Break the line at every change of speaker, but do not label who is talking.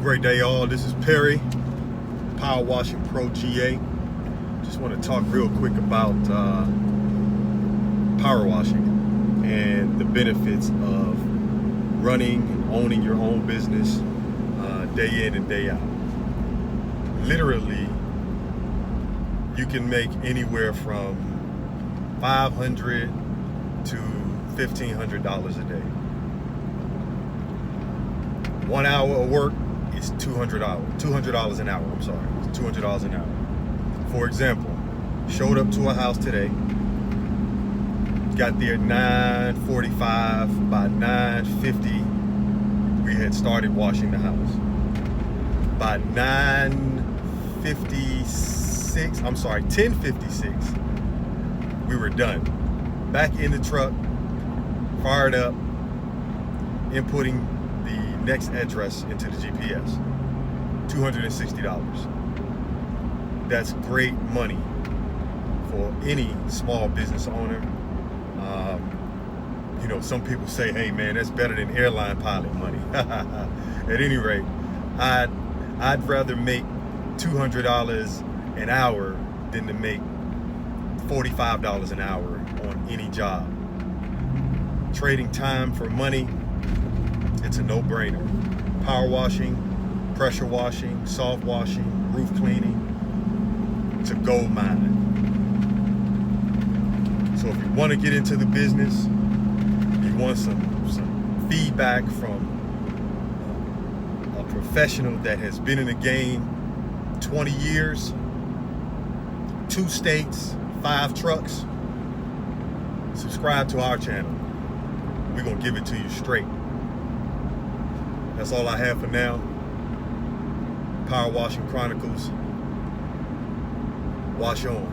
Great day, all. This is Perry, Power Washing Pro GA. Just want to talk real quick about power washing and the benefits of running and owning your own business day in and day out. Literally, you can make anywhere from $500 to $1,500 a day. 1 hour of work is $200 an hour. I'm sorry, it's $200 an hour. For example, showed up to a house today, got there at 9:45. By 9:50, we had started washing the house. By 10:56, we were done. Back in the truck, fired up, inputting the next address into the GPS. $260. That's great money for any small business owner. Some people say, hey man, that's better than airline pilot money. At any rate, I'd rather make $200 an hour than to make $45 an hour on any job. Trading time for money, it's a no-brainer. Power washing, pressure washing, soft washing, roof cleaning, it's a gold mine. So if you want to get into the business, you want some feedback from a professional that has been in the game 20 years, 2 states, 5 trucks, subscribe to our channel. We're going to give it to you straight. That's all I have for now. Power Washing Chronicles. Wash on.